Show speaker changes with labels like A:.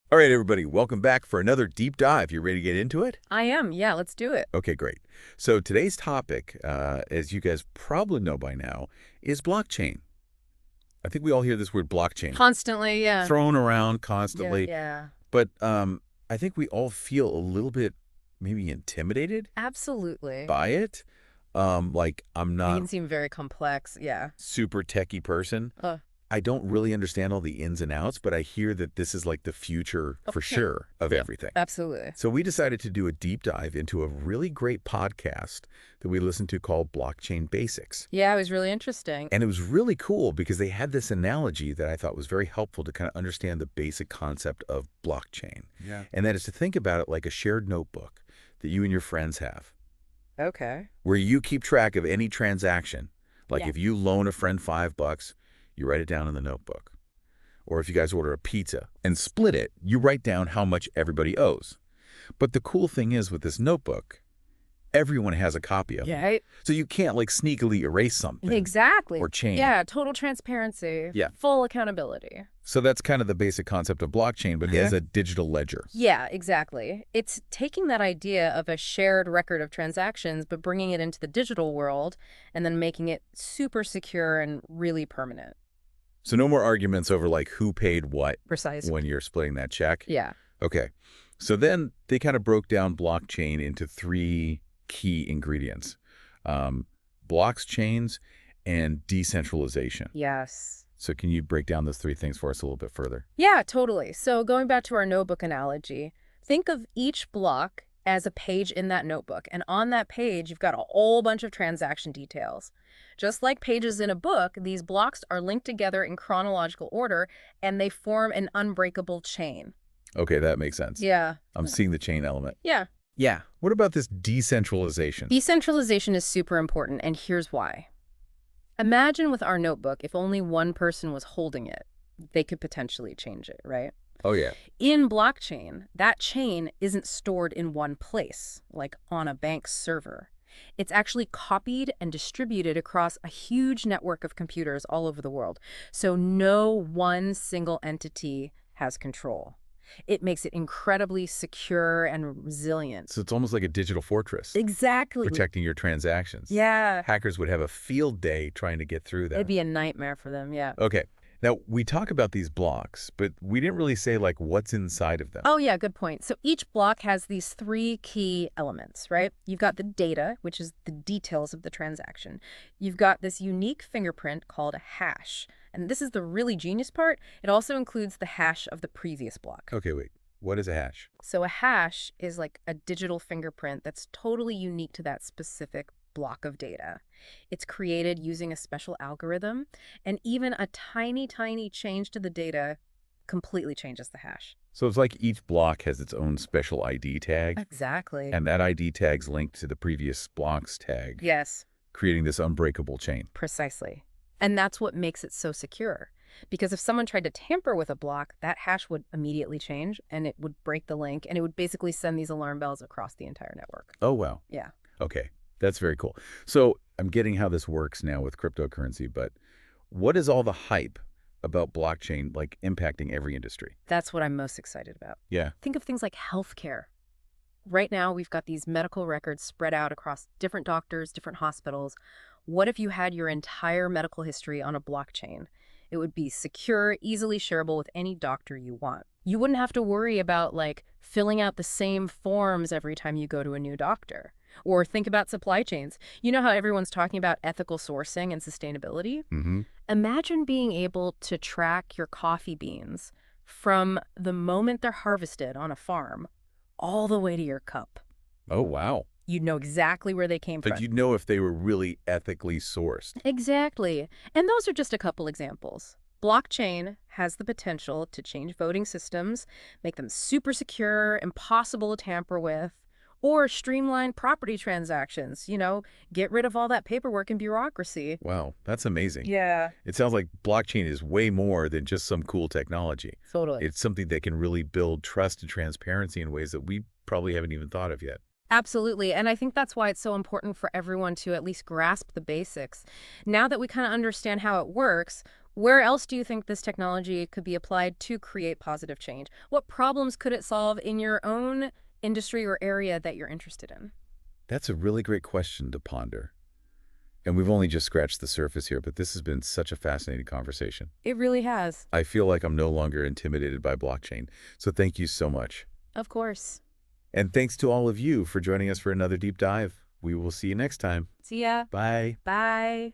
A: All right, everybody, welcome back for another deep dive. You ready to get into it?
B: I am. Yeah, let's do it.
A: Okay, great. So today's topic, as you guys probably know by now, is blockchain. I think we all hear this word blockchain
B: Constantly, yeah.
A: thrown around
B: Yeah,
A: constantly,
B: yeah.
A: but I think we all feel a little bit maybe intimidated
B: Absolutely.
A: by it. Like I'm
B: It
A: not
B: can seem very complex. Yeah.
A: super techie person.
B: Uh,
A: I don't really understand all the ins and outs, but I hear that this is like the future for
B: okay.
A: sure of
B: Yeah,
A: everything.
B: absolutely.
A: So we decided to do a deep dive into a really great podcast that we listened to called Blockchain Basics.
B: Yeah, it was really interesting.
A: And it was really cool because they had this analogy that I thought was very helpful to kind of understand the basic concept of blockchain.
C: Yeah.
A: And that is to think about it like a shared notebook that you and your friends have,
B: Okay.
A: where you keep track of any transaction. Like
B: Yeah.
A: if you loan a friend $5, you write it down in the notebook. Or if you guys order a pizza and split it, you write down how much everybody owes. But the cool thing is with this notebook, everyone has a copy of it.
B: Yeah.
A: So you can't like sneakily erase something
B: Exactly.
A: or change.
B: Yeah, total transparency.
A: Yeah.
B: Full accountability.
A: So that's kind of the basic concept of blockchain, but as a digital ledger.
B: Yeah, exactly. It's taking that idea of a shared record of transactions, but bringing it into the digital world and then making it super secure and really permanent.
A: So no more arguments over like who paid what
B: Precise.
A: when you're splitting that check.
B: Yeah.
A: Okay. So then they kind of broke down blockchain into three key ingredients. Blockchains and decentralization.
B: Yes.
A: So can you break down those three things for us a little bit further?
B: Yeah, totally. So going back to our notebook analogy, think of each block as a page in that notebook. And on that page, you've got a whole bunch of transaction details. Just like pages in a book, these blocks are linked together in chronological order, and they form an unbreakable chain.
A: Okay, that makes sense.
B: Yeah.
A: I'm seeing the chain element.
B: Yeah.
A: Yeah. What about this decentralization?
B: Decentralization is super important, and here's why. Imagine with our notebook, if only one person was holding it, they could potentially change it, right?
A: Oh, yeah.
B: In blockchain, that chain isn't stored in one place, like on a bank server. It's actually copied and distributed across a huge network of computers all over the world. So no one single entity has control. It makes it incredibly secure and resilient.
A: So it's almost like a digital fortress.
B: Exactly.
A: Protecting your transactions.
B: Yeah.
A: Hackers would have a field day trying to get through that.
B: It'd be a nightmare for them, yeah.
A: Okay. Now, we talk about these blocks, but we didn't really say, like, what's inside of them.
B: Oh, yeah, good point. So each block has these three key elements, right? You've got the data, which is the details of the transaction. You've got this unique fingerprint called a hash. And this is the really genius part. It also includes the hash of the previous block.
A: Okay, wait. What is a hash?
B: So a hash is like a digital fingerprint that's totally unique to that specific block of data. It's created using a special algorithm, and even a tiny, tiny change to the data completely changes the hash.
A: So it's like each block has its own special ID tag,
B: Exactly.
A: and that ID tag's linked to the previous block's tag,
B: Yes,
A: creating this unbreakable chain.
B: precisely. And that's what makes it so secure. Because if someone tried to tamper with a block, that hash would immediately change, and it would break the link, and it would basically send these alarm bells across the entire network.
A: Oh, wow.
B: Yeah.
A: Okay, that's very cool. So I'm getting how this works now with cryptocurrency, but what is all the hype about blockchain like impacting every industry?
B: That's what I'm most excited about.
A: Yeah.
B: Think of things like healthcare. Right now, we've got these medical records spread out across different doctors, different hospitals. What if you had your entire medical history on a blockchain? It would be secure, easily shareable with any doctor you want. You wouldn't have to worry about, like, filling out the same forms every time you go to a new doctor. Or think about supply chains. You know how everyone's talking about ethical sourcing and sustainability?
A: Mm-hmm.
B: Imagine being able to track your coffee beans from the moment they're harvested on a farm all the way to your cup.
A: Oh, wow.
B: You'd know exactly where they came
A: But
B: from.
A: you'd know if they were really ethically sourced.
B: Exactly. And those are just a couple examples. Blockchain has the potential to change voting systems, make them super secure, impossible to tamper with, or streamline property transactions, get rid of all that paperwork and bureaucracy.
A: Wow, that's amazing.
B: Yeah,
A: It sounds like blockchain is way more than just some cool technology.
B: totally.
A: It's something that can really build trust and transparency in ways that we probably haven't even thought of yet.
B: Absolutely. And I think that's why it's so important for everyone to at least grasp the basics. Now that we kind of understand how it works, Where else do you think this technology could be applied to create positive change? What problems could it solve in your own industry or area that you're interested in?
A: That's a really great question to ponder. And we've only just scratched the surface here, but this has been such a fascinating conversation.
B: It really has.
A: I feel like I'm no longer intimidated by blockchain. So thank you so much.
B: Of course.
A: And thanks to all of you for joining us for another deep dive. We will see you next time.
B: See ya.
A: Bye.
B: Bye.